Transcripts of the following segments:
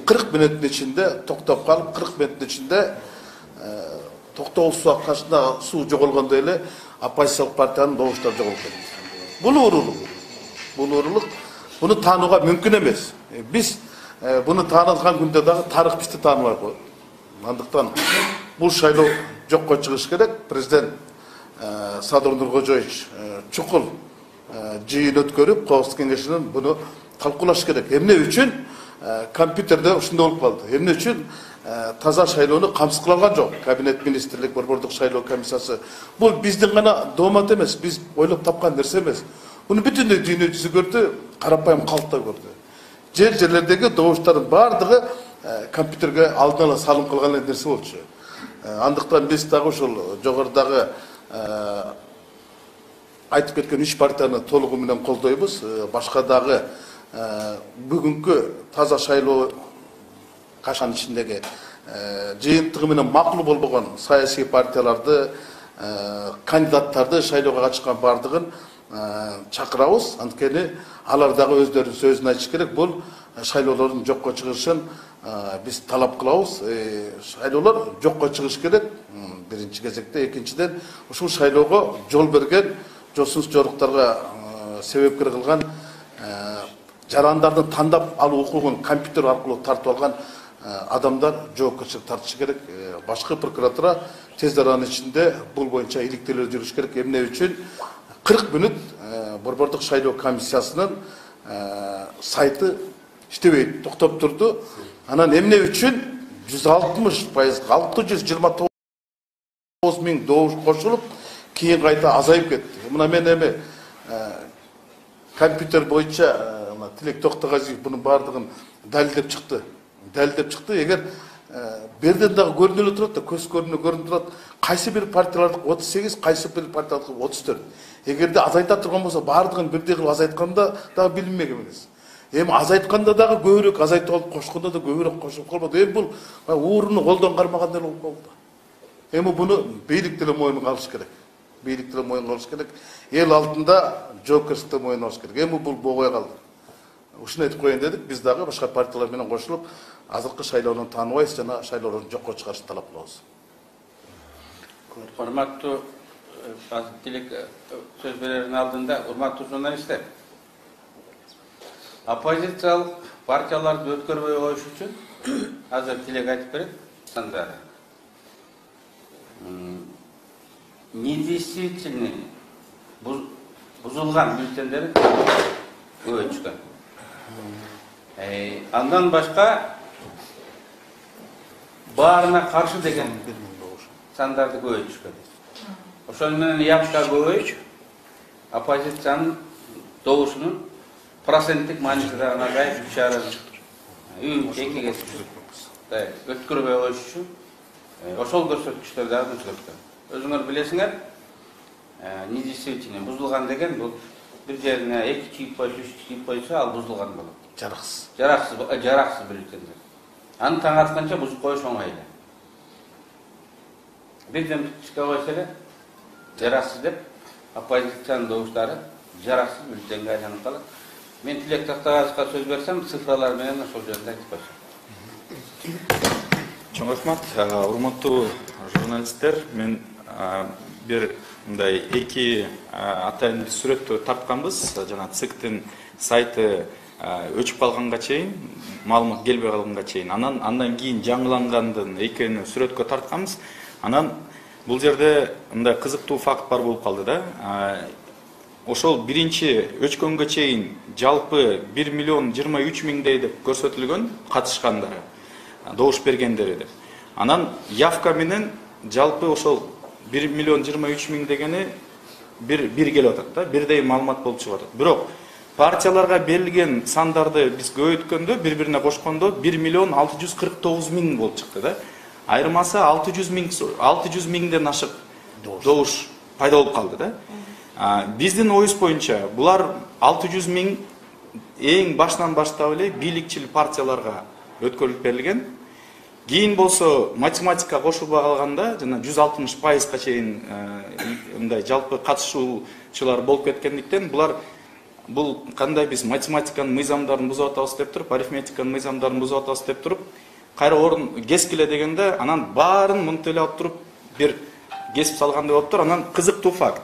40 minütün içinde toktap kalıp 40 minütün içinde toktop su karşısında su жоғалғанда эле оппозициялык партиянын добуштары жоголуп кетти. Бул уурулук. Буну таанууга мүмкүн эмес. Биз буну тааныган күндө дагы тарых бизди тааныбай койду. Андыктан бул шайлоо жокко чыгыш керек. Президент Садыр Нуркожоевич чукул жыйын өткөрүп, Коопсуздук кеңешинин буну талкуулаш керек. Эмне үчүн компьютерде ушундай болуп калды. Эмне үчүн таза шайлоону камсыз кыла алган жок. Кабинет министрлик, Борбордук шайлоо комиссиясы. Бул биздин гана доомат эмес, биз ойлоп тапкан нерсе эмес. Буну бүтүндөй дүйнө жүзү көрдү, карапайым калк да көрдү. Жерлердеги добуштардын баардыгы компьютерге алдын ала салым кылган нерсе болчу. Андыктан биз дагы ушул жогорудагы айтып кеткен 3 партияны толугу менен колдойбуз. Башка дагы бүгүнкү таза шайлоо кашанын ичиндеги жыйынтыгы менен макул болбогон саясий партияларды, кандидаттарды шайлоого катышкан баардыгын чакырабыз. Анткени алар дагы өздөрүнүн сөзүн айтыш керек. Бул шайлоолордун жокко чыгышын биз талап кылабыз. Шайлоолор жокко чыгыш керек. Биринчи кезекте, экинчиден ушул шайлоого жол берген, жосунсуз жоруктарга себепкер кылган жарандардын тандап алуу укугун компьютер аркылуу тартып алган адамдар жоопкерчилик тартышы керек. Башкы прокуратура тез аранын ичинде бул боюнча иликтөөлөр жүрүш керек. Эмне үчүн 40 мүнөт Борбордук шайлоо комиссиясынын сайты иштебейт, токтоп турду. Анан эмне үчүн 160%, 629 миң добуш кошулуп, кийин кайта азайып кетти. Мына мен эми компьютер боюнча Тилек Токтогазиев бунун баардыгын далилдеп чыкты. Эгер берден дагы көрүнүп эле турат да, көз көрүнүп турат. Кайсы бир партиялардык 38, кайсы бир партиялардык 34. Эгерде азайта турган болсо, баардыгын бирдей кылып азайтканда дагы билинмек эмес. Эми азайтканда дагы көбүрөөк азайтып алып, кошкондо да көбүрөөк кошуп калбады. Эми бул ууруну колдон кармагандай болуп калды. Эми буну бийлик деле моюнга алыш керек. Эл алдында жоокерсиздикти моюнга алыш керек. Эми бул богой калды. Ушуну айтып коеюн дедик. Биз дагы башка партиялар менен кошулуп, азыркы шайлоону тааныбайбыз жана шайлоолорду жокко чыгарышты талап кылабыз. Урматтуу Тилек сөз берердин алдында, урматтуу журналисттер, оппозициялык партияларды өткөрбөй коюш үчүн азыр Тилек айтып берет, сандары недействительный бузулган бюллетендер көбөйүп чыккан. Андан башка баарына каршы деген сандарды көбөйүп чыккан. Ошол менен явка көбөйүп, оппозициянын добушунун проценттик мааниси дагы азайып, 3,2-ге өткөрбөй коюш үчүн ошол көрсөткүчтөр дагы өзгөрткөн. Өзүңөр билесиңер, недействительный бузулган деген бул бир жерине 2 чип койсо, 3 чип койсо, ал бузулган болот. Жараксыз бюллетендер. Аны таң атканча бузуп коюш оңой эле. Бирден чыга койсо эле, жараксыз деп, оппозициянын добуштары жараксыз бюллетенге айланып калат. Мен Тилек Токтогазиевге сөз берсем, цифралар менен ошол жөнүндө айтып койсом. Чоң рахмат, урматтуу журналисттер. Мен бир мындай эки атайын бир сүрөттү тартканбыз. Жана ЦИКтин сайты өчүп калганга чейин, маалымат келбей калганга чейин. Андан кийин жаңылангандын экөөнү сүрөткө тартканбыз. Анан бул жерде мындай кызыктуу факт бар болуп калды да. Ошол биринчи өчкөнгө чейин жалпы 1 миллион 23 миңдей деп көрсөтүлгөн катышкандары, добуш бергендери деп. Анан явка менен жалпы ошол 1 миллион 23 миң дегени бир келип атат да, бирдей маалымат болуп чыгып атат. Бирок партияларга берилген сандарды биз көбөйткөндө, бири-бирине кошкондо 1 миллион 649 миң болуп чыкты да. Айырмасы 600 миңден ашык добуш пайда болуп калды да. Биздин оюбуз боюнча булар 600 миң эң башынан баштап эле бийликчил партияларга өткөрүлүп берилген. Кийин болсо математика кошулбай калганда жана 160%га чейин мындай жалпы катышуучулар болуп кеткендиктен булар бул кандай биз математиканын мыйзамдарын бузуп атабыз деп туруп, арифметиканын мыйзамдарын бузуп атабыз деп туруп, кайра орун кескиле дегенде анан баарын мынтип эле алып туруп бир кесип салгандай болуп тур. Анан кызыктуу факт.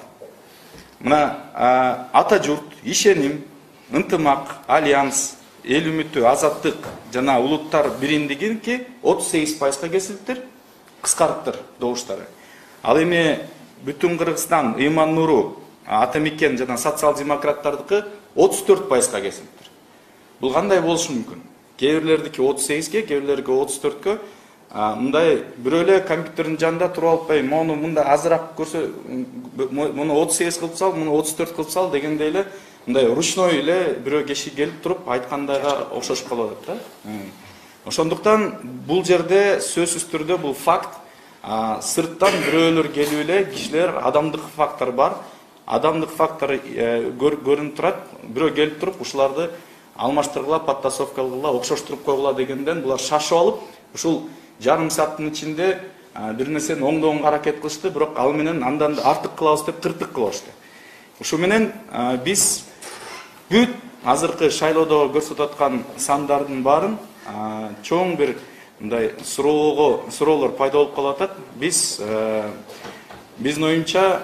Мына ата журт, ишеним, ынтымак, альянс, эл үмүтү, азаттык жана улуттар биримдигинки 38%га кесилиптир, кыскарыптыр добуштары. Ал эми бүтүн Кыргызстан, Ыйман Нуру, Ата Мекен жана социал-демократтардыкы 34%га кесилиптир. Бул кандай болушу мүмкүн? Кээ бирлердики 38-ге, кээ бирлердики 34-кө. Мындай бирөө эле компьютердин жанында туруп алпай, муну мында азыраак көрсө, муну 38 кылып сал, муну 34 кылып сал дегендей эле мындай ручной эле бирөө киши келип туруп айткандайга окшошуп калып атат да. Ошондуктан бул жерде сөзсүз түрдө бул факт, сырттан бирөөлөр келип эле кишилер адамдык фактор бар. Адамдык фактор көрүнүп турат. Бирөө келип туруп ушуларды алмаштыргыла, подтасовка кылгыла, окшоштуруп койгула дегенден булар шашып алып, ушул жарым сааттын ичинде бир нерсени оңдоонго аракет кылышты, бирок ал менен андан артык кылабыз деп тыртык кылышты. Ушу менен биз бүт азыркы шайлоодо көрсөтүп аткан сандардын баарын чоң бир мындай суроолор пайда болуп калып атат. Биздин оюмча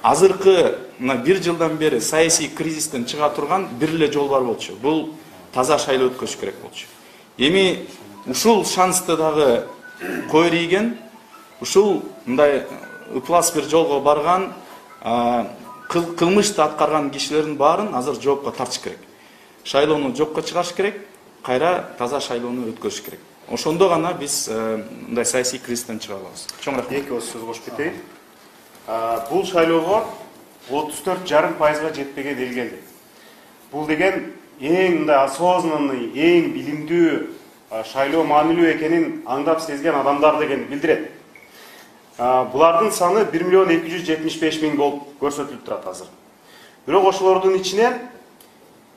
азыркы мына 1 жылдан бери саясий кризистен чыга турган бир эле жол бар болчу. Бул таза шайлоо өткөрүш керек болчу. Эми ушул шансты дагы койрийген, ушул мындай ыплас бир жолго барган, кылмышты аткарган кишилердин баарын азыр жоопко тартыш керек. Шайлоону жокко чыгарыш керек, кайра таза шайлоону өткөрүш керек. Ошондо гана биз мындай саясий кризистен чыга алабыз. Чоң рахмат. Эки сөз кошуп кетейин. Бул шайлоого 34,5%га жетпеген эл келди. Бул деген эң мындай осознанный, эң билимдүү шайлоо маанилүү экенин аңдап сезген адамдар деген билдирет. Булардын саны 1,275,000 болуп көрсөтүлүп турат азыр. Бирок ошолордун ичинен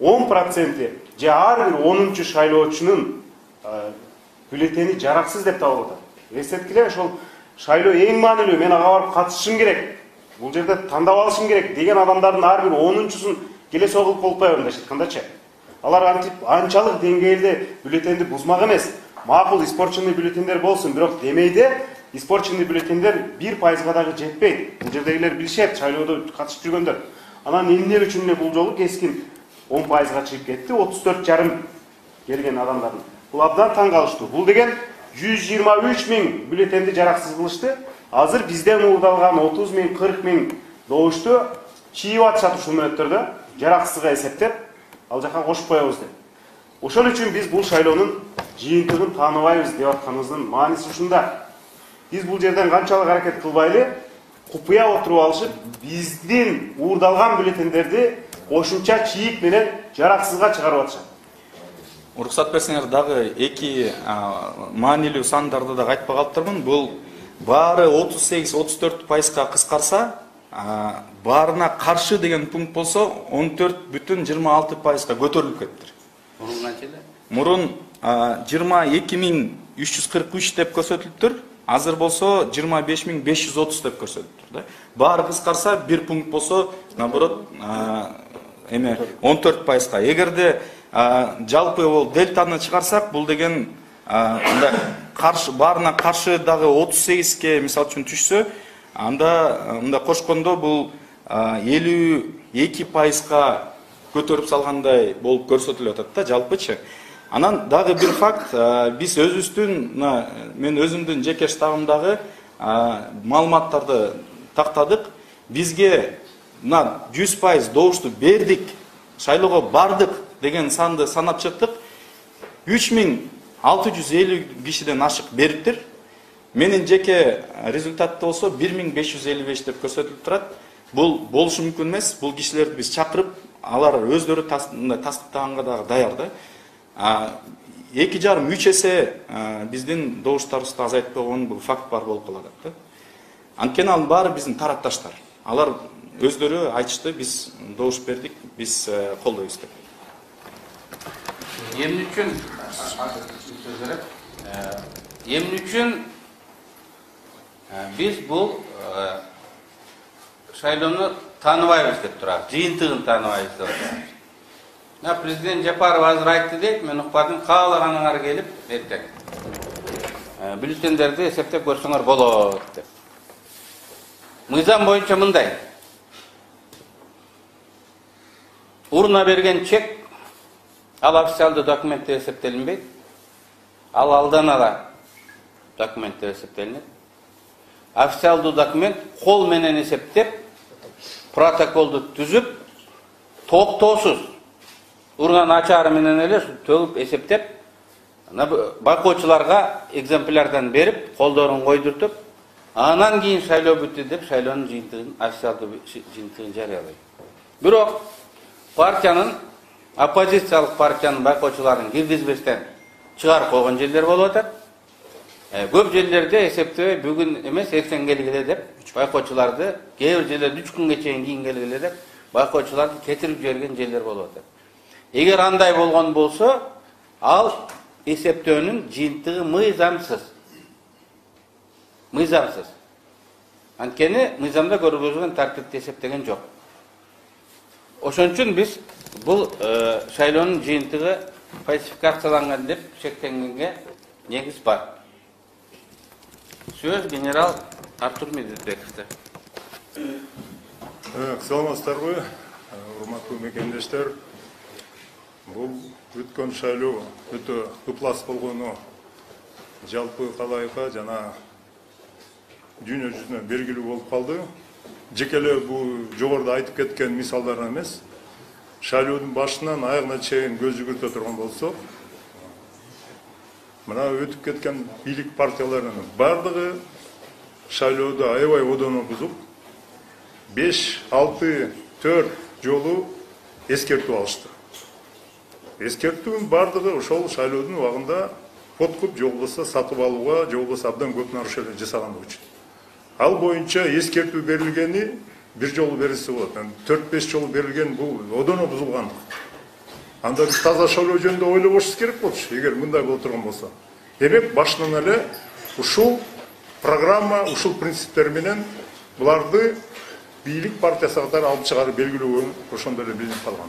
10% же ар бир 10-чу шайлоочунун бюллетени жараксыз деп табылат. Эстеткиле, ошол шайлоо эң маанилүү, мен ага барып катышышым керек, бул жерде тандап алышым керек деген адамдардын ар бир 10-чусун келе согулуп болупайбы мындай айткандачы. Алар анчалык деңгээлде бюллетенди бузмак эмес. Макул испорченный бюллетендер болсун, бирок демейде испорченный бюллетендер 1%га дагы жетпейт. Бул жердегилер билишет, шайлоодо катышып жүргөндөр. Анан эмне үчүн эле бул жолу кескин 10%га чыгып кетти, 34,5 келген адамдардын. Бул абдан таң калыштуу. Бул деген 123,000 бюллетенди жараксыз кылышты. Азыр бизден уурдалган 30,000, 40,000 добушту чийип атышат ушул мүнөттөрдө, жараксызга эсептеп, ал жака кошуп коебуз деп. Ошол үчүн биз бул шайлоонун жыйынтыгын тааныбайбыз деп атканыбыздын мааниси ушунда. Биз бул жерден канчалык аракет кылбайлы, купуя отуруп алышып, биздин уурдалган бюллетендерди кошумча чийик менен жараксызга чыгарып атышат. Уруксат берсеңер дагы эки маанилүү сандарды да айтпай калыптырмын. Бул баары 38-34%га кыскарса, баарына каршы деген пункт болсо 14,26%га көтөрүлүп кеттир. Мурун канча эле? Мурун 22,343 деп көрсөтүлүптүр. Азыр болсо 25,530 деп көрсөтүлүптүр да. Баары кыскарса, бир пункт болсо, наоборот, 14%га. Эгерде жалпы ол дельтаны чыгарсак, бул деген баарына каршы дагы 38ге мисалы үчүн түшсө, анда кошкондо бул 52%га көтөрүп салгандай болуп көрсөтүлүп атат да, жалпычы. Анан дагы бир факт, биз өзүбүздүн, мен өзүмдүн жеке штабымдагы маалыматтарды тактадык. Бизге 100% добушту бердик, шайлоого бардык деген санды санап чыктык. 3650 кишиден ашык бериптир. Менин жеке результатты болсо 1555 деп көрсөтүлүп турат. Бул болушу мүмкүн эмес. Бул кишилерди биз чакырып, алар өздөрү тастыктаганга дагы даяр да. 2,5-3 эсе биздин добуштарыбызды азайтып койгон бул факт бар болуп калат да. Анткени ал баары биздин тарапташтар. Алар өздөрү айтышты, биз добуш бердик, биз колдойбуз деп. Эмне үчүн биз бул шайлоону тааныбайбыз деп турабыз, жыйынтыгын тааныбайбыз деп атабыз. Президент Жапаров азыр айтты дейт, мен укпадым, каалаганыңар келип эртең бюллетендерди эсептеп көрсөңөр болот деп. Мыйзам боюнча мындай. Урна берген чек ал официалдуу документте эсептелинбейт. Ал алдан ала документте эсептелинет. Официалдуу документ кол менен эсептеп, протоколду түзүп, токтоосуз урнанын ачары менен эле төгүп эсептеп, байкоочуларга экземплярдан берип, колдорун койдуртуп, анан кийин шайлоо бүттү деп шайлоонун жыйынтыгын, официалдуу жыйынтыгын жарыялайт. Бирок партиянын, оппозициялык партиянын байкоочуларын киргизбестен чыгарып койгон жерлер болуп атат. Көп жерлерде эсептебей бүгүн эмес эртең келгиле деп байкоочуларды, кээ бир жерлерде 3 күнгө чейин кийин келгиле деп байкоочуларды кетирип жиберген жерлер болуп атат. Эгер андай болгон болсо, ал эсептөөнүн жыйынтыгы мыйзамсыз. Мыйзамсыз. Анткени мыйзамда көргөзүлгөн тартипте эсептеген жок. Ошон үчүн биз бул шайлоонун жыйынтыгы фальсификацияланган деп шектенгенге негиз бар. Сөз генерал Артур Медетбековте. Саламатсыздарбы, урматтуу мекендештер. Бул өткөн шайлоо өтө ыплас болгону жалпы калайыкка жана дүйнө жүзүнө белгилүү болуп калды. Жекеле бул жогоруда айтып кеткен мисалдар эмес. Шайлоонун башынан аягына чейин көз жүгүртө турган болсок, мына өтүп кеткен бийлик партияларынын бардыгы шайлоодо аябай одону бузуп, 5, 6, 4 жолу эскертүү алышты. Эскертүүнүн бардыгы ошол шайлоодун убагында подкуп же болбосо сатып алууга, же болбосо абдан көп нарушение жасагандыгы үчүн. Ал боюнча эскертүү берилгени бир жолу берилсе болот. 4-5 жолу берилген бул одону бузулгандык. Анда биз таза шайлоо жөнүндө ойлобошубуз керек болчу, эгер мындай боло турган болсо. Демек башынан эле ушул программа, ушул принциптер менен буларды бийлик партиясы катары алып чыгарып белгилөө ошондо эле билинип калган.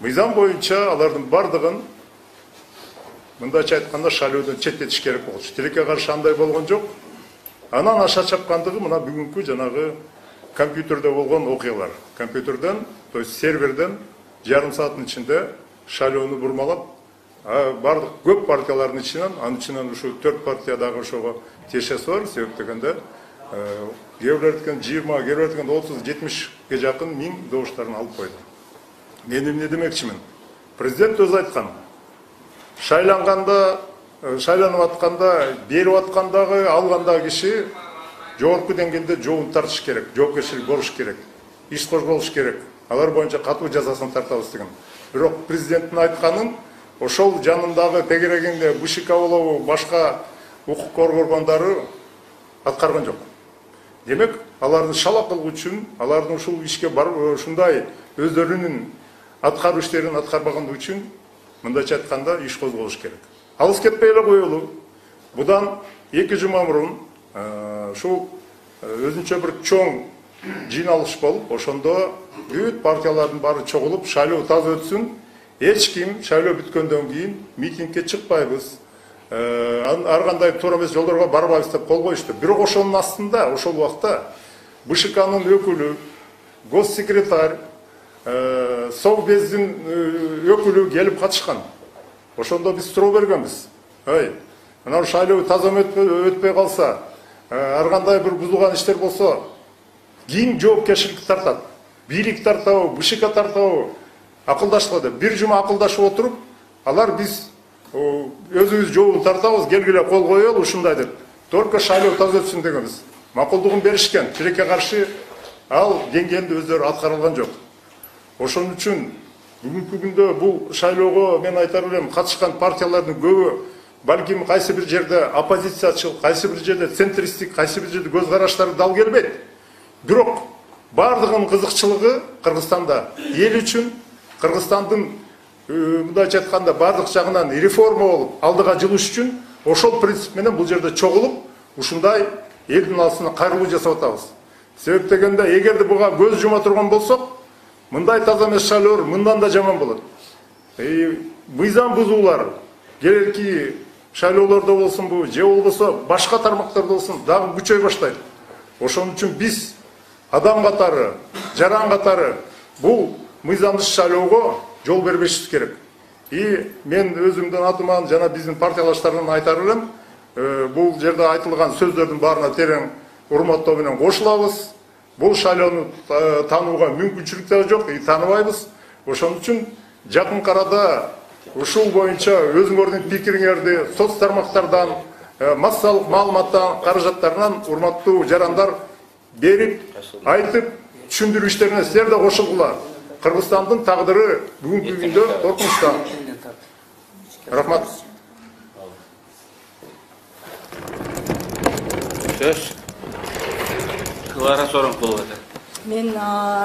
Мыйзам боюнча алардын бардыгын мындайча айтканда шайлоодон четтетиш керек болчу. Тилекке каршы андай болгон жок. Анан аша чапкандыгы мына бүгүнкү жанагы компьютерде болгон окуялар. Компьютерден, то есть серверден жарым сааттын ичинде шайлоону бурмалап, бардык көп партиялардын ичинен, анын ичинен ушу 4 партиядагы ошого тиешеси бар, себеп дегенде кээ бирлердикин 20, кээ бирлердикин 30, 70ге жакын 1000 добуштарын алып койду. Мен эмне демекчимин? Президент өзү айткан. Шайланып атканда, берип аткандагы, алгандагы киши жогорку деңгээлде жообун тартыш керек, жоопкерчилик болуш керек, иш козголуш керек. Алар боюнча катуу жазасын тартабыз деген. Бирок президенттин айтканын ошол жанындагы тегерегинде БШК болобу, башка укук коргонгондору аткарган жок. Демек, алардын шала кылуу үчүн, алардын ушул ишке ушундай өздөрүнүн аткаруу иштерин аткарбагандыгы үчүн мындайча айтканда иш козголуш керек. Алыс кетпей эле коелу. Будан 2 жума мурун ушул өзүнчө бир чоң жыйналыш болуп, ошондо бүт партиялардын баары чогулуп, шайлоо таза өтсүн, эч ким шайлоо бүткөндөн кийин митингге чыкпайбыз, ар кандай туура эмес жолдорго барбайбыз деп кол коюшту. Бирок ошонун астында, ошол убакта БШКнын өкүлү, госсекретарь, Совбездин өкүлү келип катышкан. Ошондо биз суроо бергенбиз. Мына шайлоо таза өтпөй калса, ар кандай бир бузулган иштер болсо, ким жоопкерчиликти тартат? Бийлик тартабы, БШК тартабы? Акылдашкыла деп. Бир жума акылдашып отуруп, алар биз өзүбүз жообун тартабыз, келгиле кол коелу ушундай деп. Только шайлоо таза өтсүн дегенбиз. Макулдугун беришкен. Тилекке каршы ал деңгээлде өздөрү аткарылган жок. Ошон үчүн бүгүнкү күндө бул шайлоого мен айтар элем, катышкан партиялардын көбү балким кайсы бир жерде оппозициячыл, кайсы бир жерде центристик, кайсы бир жерде көз караштары дал келбейт. Бирок бардыгынын кызыкчылыгы Кыргызстанда эл үчүн, Кыргызстандын мындайча айтканда бардык жагынан реформа болуп, алдыга жылыш үчүн ошол принцип менен бул жерде чогулуп, ушундай элдин алсына кайрылуу жасап атабыз. Себеп дегенде, эгерде буга көз жума турган болсок, мындай таза эмес шайлоолор мындан да жаман болот. Мыйзам бузуулар келерки шайлоолордо болсун бу, же болбосо башка тармактарда болсун, дагы күчөй баштайт. Ошон үчүн биз адам катары, жаран катары бул мыйзамсыз шайлоого жол бербешибиз керек. Мен өзүмдүн атыман жана биздин партиялаштардан айтар элем, бул жерде айтылган сөздөрдүн баарына терең урматтоо менен кошулабыз. Бул шайлоону таанууга мүмкүнчүлүк да жок, тааныбайбыз. Ошон үчүн жакын арада ушул боюнча өзүңөрдүн пикириңерди соц тармактардан, массалык маалыматтан, каражаттарынан урматтуу жарандар берип, айтып, түшүндүрүү иштерине силер да кошулгула. Кыргызстандын тагдыры бүгүнкү күндө коркунучта. Рахмат. Сөз. Клара Сооронкулова. Мен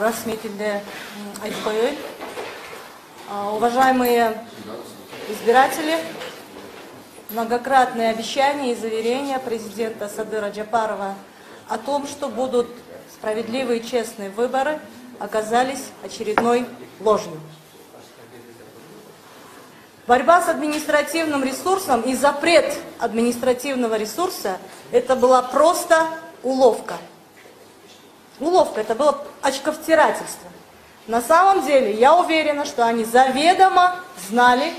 расметинде айтып коеюн. Уважаемые избиратели, многократные обещания и заверения президента Садыра Джапарова о том, что будут справедливые и честные выборы, оказались очередной ложью. Борьба с административным ресурсом и запрет административного ресурса – это была просто уловка. Уловка, это было очковтирательство. На самом деле, я уверена, что они заведомо знали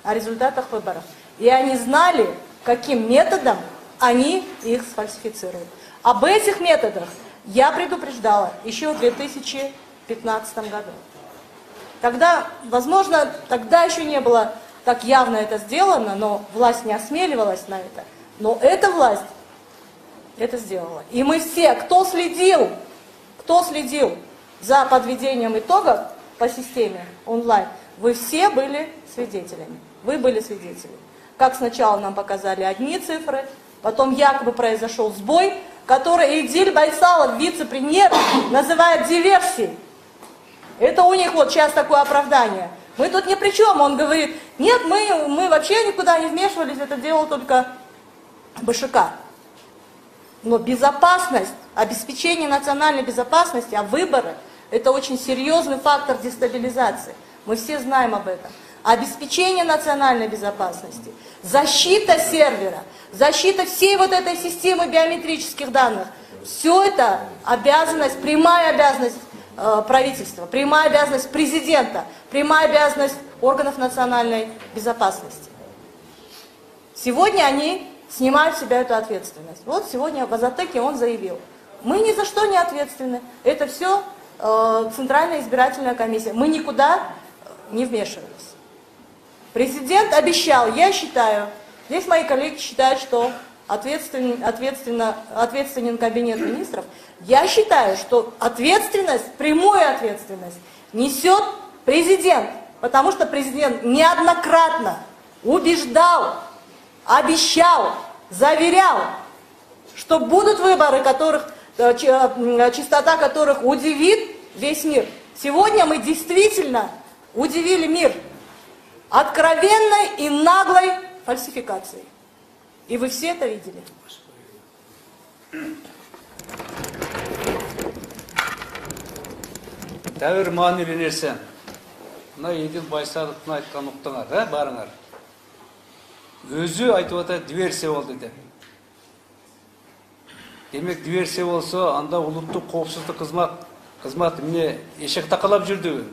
о результатах выборов. И они знали, каким методом они их сфальсифицируют. Об этих методах я предупреждала еще в 2015 году. Тогда, возможно, тогда еще не было так явно это сделано, но власть не осмеливалась на это. Но эта власть это сделала. И мы все, кто следил за подведением итогов по системе онлайн, вы все были свидетелями. Вы были свидетелями. Как сначала нам показали одни цифры, потом якобы произошел сбой, который Идиль Байсалов, вице-премьер, называет диверсией. Это у них вот сейчас такое оправдание. Мы тут ни при чем. Он говорит, нет, мы вообще никуда не вмешивались, это делал только БШК. Но безопасность, обеспечение национальной безопасности, а выборы – это очень серьезный фактор дестабилизации. Мы все знаем об этом. Обеспечение национальной безопасности, защита сервера, защита всей вот этой системы биометрических данных. Все это обязанность, прямая обязанность правительства, прямая обязанность президента, прямая обязанность органов национальной безопасности. Сегодня они снимают с себя эту ответственность. Вот сегодня в Азатеке он заявил, мы ни за что не ответственны, это все Центральная избирательная комиссия, мы никуда не вмешивались. Президент обещал, я считаю, здесь мои коллеги считают, что ответственен кабинет министров, я считаю, что ответственность, прямую ответственность несет президент, потому что президент неоднократно убеждал, обещал, заверял, что будут выборы, чистота которых удивит весь мир. Сегодня мы действительно удивили мир откровенной и наглой фальсификацией. И вы все это видели. Дәуір маанилүү нерсе. Мына Идил Байсаловдун айткан уктуңар, барыңар. Өзү айтып атат, диверсия болду деп. Демек диверсия болсо, анда улуттук коопсуздук кызмат эмне эшек такалап жүрдү.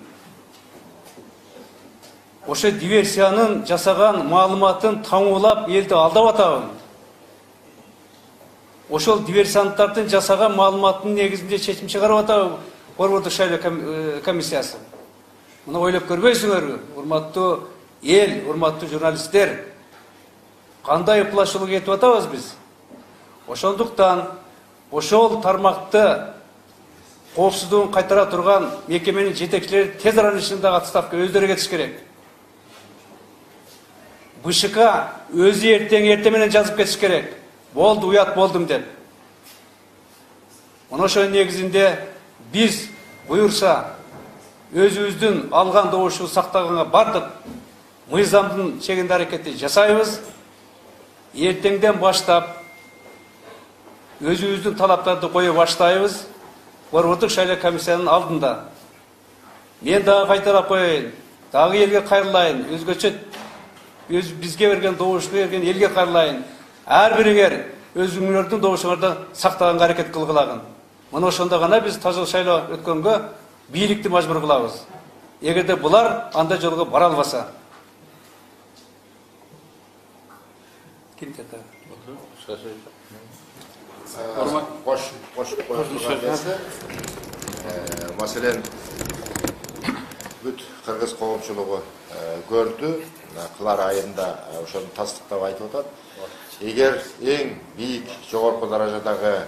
Ошо диверсиянын жасаган маалыматын таңуулап элди алдап атабы. Ошол диверсиянттардын жасаган маалыматтын негизинде чечим чыгарып атабы Борбордук шайлоо комиссиясы. Муну ойлоп көрбөйсүңөрбү, урматтуу эл, урматтуу журналисттер? Кандай ыплашуулук этип атабыз биз? Ошондуктан ошол тармакты коопсуздугун кайтара турган мекеменин жетекчилери тез арада ишиндеги отставка өздөрү кетиш керек. БШК өзү эртең менен жазып кетиш керек. Болду, уят болдум деп. Мына ошонун негизинде биз буюрса өзүбүздүн алган добушу сактаганга бардык мыйзамдын чегинде аракетти жасайбыз. Эртеңден баштап өзүбүздүн талаптарды кое баштайбыз. Горбатык шайлоо комиссиянын алдында. Мен дагы кайтарап коеюн. Дагы элге кайрылайын. Өзгөчө бизге берген добушты берген элге кайрылайын. Ар бириңер өзүңөрдүн добушуңарды сактаганга аракет кылгылагын. Мына ошондо гана биз таза шайлоо өткөнгө бийликти мажбур кылабыз. Эгерде булар андай жолго бара албаса. Ким кетти? Маселен бүт кыргыз коомчулугу көрдү, кылар айында ошону тастыктап айтып атат. Эгер эң бийик жогорку даражадагы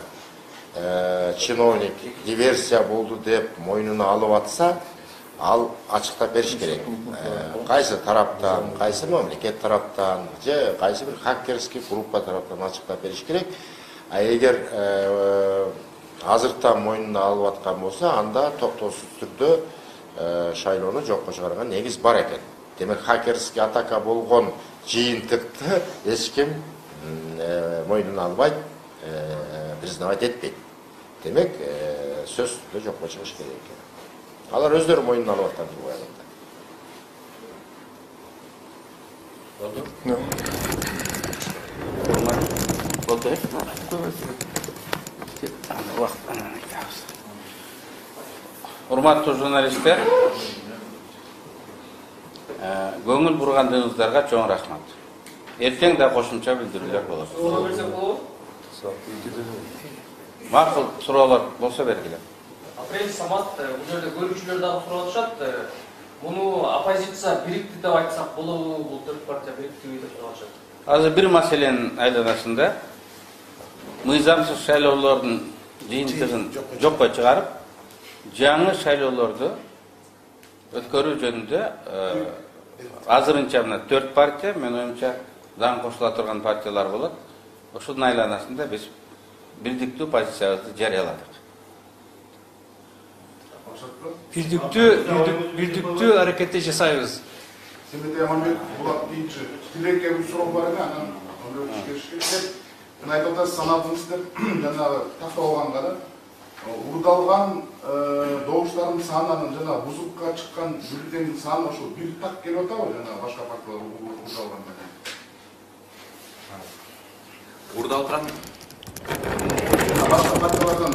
чиновник диверсия болду деп мойнуна алып атса, ал ачыктап бериш керек. Кайсы тараптан, кайсы мамлекет тараптан, же кайсы бир хакерский группа тараптан ачыктап бериш керек. А эгер азыртан мойнуна алып аткан болсо, анда токтоосуз түрдө шайлоону жокко чыгарган негиз бар экен. Демек хакерский атака болгон жыйынтыкты эч ким мойнуна албайт, признавать этпейт. Демек сөз түрдө жокко чыгыш керек экен. Алар өздөрү мойнуна алып аткан жок Урматтуу журналисттер, көңүл бургандыгыңыздарга чоң рахмат. Эртең да кошумча билдирүүлөр болот. Макул суроолор болсо бергиле. Апрель Самат, бұл жерде көргүчүлөр дагы сурап атышат. Муну оппозиция бирикти деп айтсак болобу, бул төрт партия бириктиби деп сурап атышат. Азыр бир маселенин айланасында мыйзамсыз шайлоолордун жыйынтыгын жокко чыгарып, жаңы шайлоолорду өткөрүү жөнүндө азырынча мына 4 партия, мен оюмча заң кошула турган партиялар болот. Ошонун айланасында биз бирдиктүү позициябызды жарыяладык. Бирдиктүү аракетти жасайбыз. Сендерде Аманбек Булат дейінші тілекке бір сұрау бар еді, анан мен айтып отырсыз, санадыңыз деп жаңағы тақта алғанға да урдалған добуштардын санынан жана бузукка чыккан бюллетендин саны ошо бир так келип атабы жана башка партиялар урдалганда? Урдалган башка партиялардан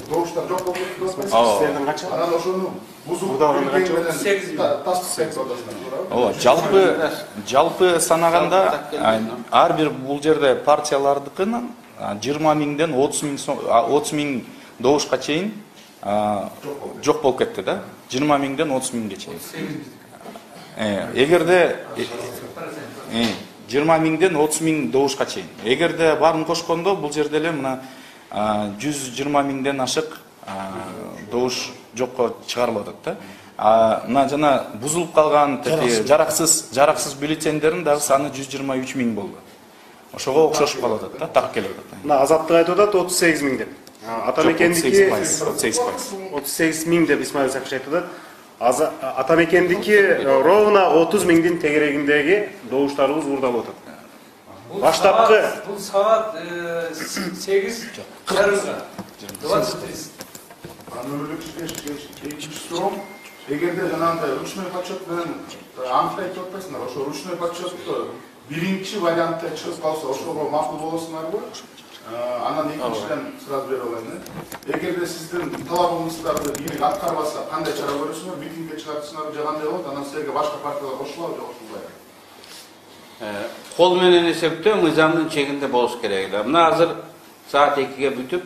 добуштар жок болуп атпайсызбы? Сиздердин канча? Анан ошону бузук жалпы санаганда ар бир бул жерде партиялардыкынын 20 миңден 30 миң добушка чейин жок болуп кетти да. 20 миңден 30 миңге чейин. Эгерде 20 миңден 30 миң добушка чейин. Эгерде баарын кошкондо бул жерде эле мына 120 миңден ашык добуш жокко чыгарылып атат да. Мына жана бузулуп калган жараксыз бюллетендердин дагы саны 123 миң болду. Ошого окшошуп калып атат да, так келип атат. Мына Азаттык айтып атат 38 миң деп. Атамекендики 38 миң деп Исмаил Сакыш айтып атат. Атамекендики ровно 30 миңдин тегерегиндеги добуштарыбыз урдалып атат. Баштапкы Бул саат 8:30. 20:30. Экинчи суроо, эгерде жанагындай ручной подсчет менен аныктайт деп атпайсыңдар, ошо ручной подсчетту биринчи вариантта чыгып калса, ошого макул болосуңарбы? Анан экинчиден сразу берип алайын. Эгерде сиздин талабыңыздарды бийлик аткарбаса, кандай чара көрөсүңөр? Митингге чыгарсыңарбы, же кандай болот? Анан силерге башка партиялар кошулабы, жок ушундай? Кол менен эсептөө мыйзамдын чегинде болуш керек. Мына азыр саат 2-ге бүтүп,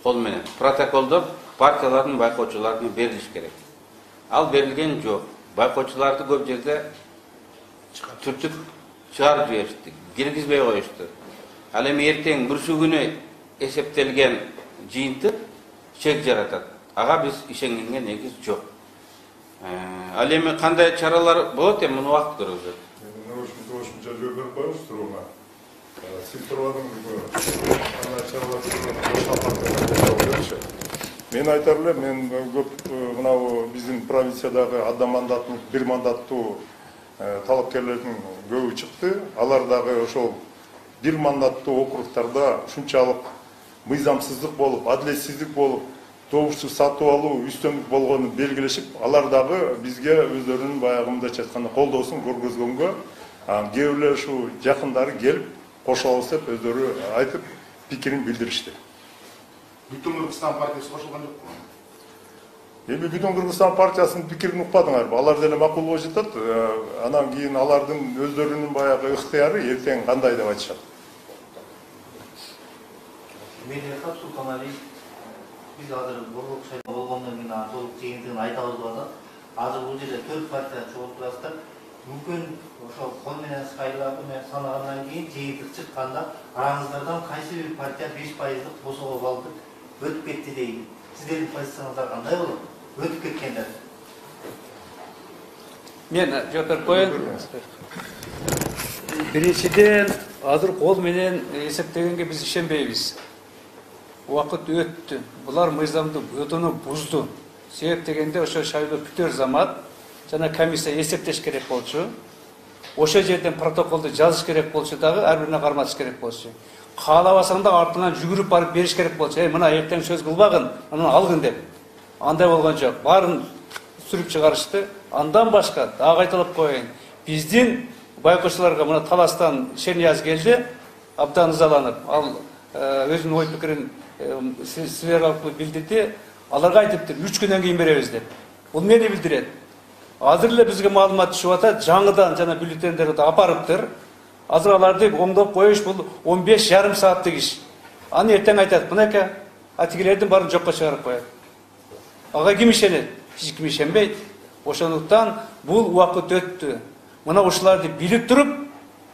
кол менен протоколдоп партиялардын байкоочуларына берилиш керек. Ал берилген жок. Байкоочуларды көп жерде түртүп чыгарып жиберишти, киргизбей коюшту. Ал эми эртең бүрсү күнү эсептелген жыйынтык чек жаратат. Ага биз ишенгенге негиз жок. Ал эми кандай чаралар болот, эми муну убакыт көрсөтөт. Мен айтар элем, мен көп мынау биздин провинциядагы адда мандаттуу, бир мандаттуу талапкерлердин көбү чыкты. Алар дагы ошол бир мандаттуу округтарда ушунчалык мыйзамсыздык болуп, адилетсиздик болуп, добушчу сатып алуу үстөмдүк болгонун белгилешип, алар дагы бизге өздөрүнүн баягы мындайча айтканда колдоосун көргөзгөнгө, кээ бирлер ушу жакындары келип кошулабыз деп өздөрү айтып пикирин билдиришти. Бүтүн Кыргызстан партиясы кошулган жокпу? Эми Бүтүн Кыргызстан партиясынын пикирин укпадыңарбы? Алар деле макул болуп жатат. Анан кийин алардын өздөрүнүн баягы ыктыяры эртең кандай деп айтышат. Медиахат Султаналиев, biz азыр борбордук шайлоо болгондон кийин толук жыйынтыгын айтабыз да. Азыр бул жерде 4 партия чогулуп турасыздар. Мүмкүн ошо кол менен шайлап санагандан кийин жыйынтык чыкканда араңыздардан кайсы бир партия 5%-лык босого балды өтүп кетти дейли. Сиздердин позицияныңыздар кандай болот? Өтүп кеткендер. Мен жооп берип коеюн. Биринчиден, азыр кол менен эсептегенге биз ишенбейбиз. Убакыт өттү. Булар мыйзамды өтөнү бузду. Себеп дегенде ошо шайлоо бүтөр замат жана комиссия эсептеш керек болчу. Ошо жерден протоколду жазыш керек болчу дагы, ар бирине карматыш керек болчу. Каалабасаң да артынан жүгүрүп барып бериш керек болчу. Мына эртең сөз кылбагын, анан алгын деп. Андай болгон жок. Баарын сүрүп чыгарышты. Андан башка дагы кайталап коеюн. Биздин байкоочуларга мына Таластан Шернияз келди, абдан ызаланып, ал өзүнүн ой пикирин силер аркылуу билдирди. Аларга айтыптыр, 3 күндөн кийин беребиз деп. Бул эмнени билдирет? Азыр эле бизге маалымат түшүп атат, жаңыдан жана бюллетендерди апарыптыр. Азыр аларды оңдоп коюш бул 15,5 сааттык иш. Аны эртең айтат, мынакей, атигилердин баарын жокко чыгарып коет. Ага ким ишенет? Эч ким ишенбейт. Ошондуктан бул убакыт өттү. Мына ушуларды билип туруп,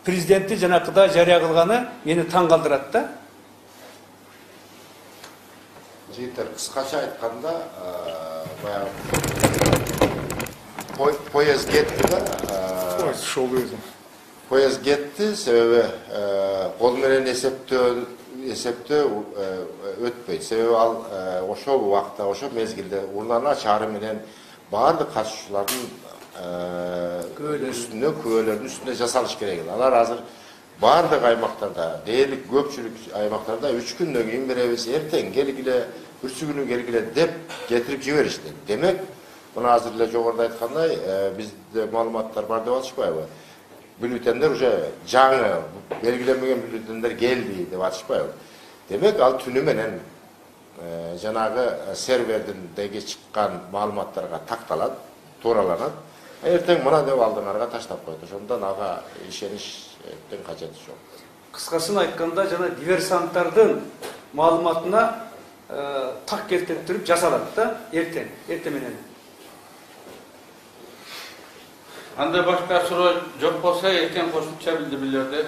президентти жанакыда жарыя кылганы мени таң калтырат да. Жыйынтар кыскача айтканда, баягы поезд кетти да. Поезд ушул өзү. Поезд кетти, себеби кол менен эсептөө өтпөйт. Себеби ал ошол убакта, ошол мезгилде урнана чаары менен баардык катышуучулардын күбөлөрдүн үстүнө жасалыш керек. Алар азыр баардык аймактарда, дээрлик көпчүлүк аймактарда 3 күндөн кийин беребиз, эртең келгиле, бүрсү күнү келгиле деп кетирип жиберишти. Демек, мына азыр эле жогоруда айткандай, бизде маалыматтар бар деп атышпайбы? Бюллетендер уже жаңы, белгиленмеген бюллетендер келди деп атышпайбы? Демек, ал түнү менен жанагы сервердиндеги чыккан маалыматтарга такталат, туураланат. Эртең мына деп алдыңарга таштап коет. Ошондон ага ишеништин кажети жок. Кыскасын айтканда жана диверсанттардын маалыматына так келтирип жасалат да эртең менен. Анда башка суроо жок болсо эртең кошумча билдирүүлөрдү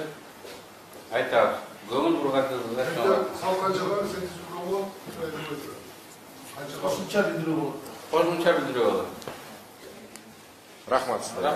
айтабыз. Көңүл бургандыгыңызга чоң. Кошумча билдирүү болот. Кошумча билдирүү болот. Рахмат сизге.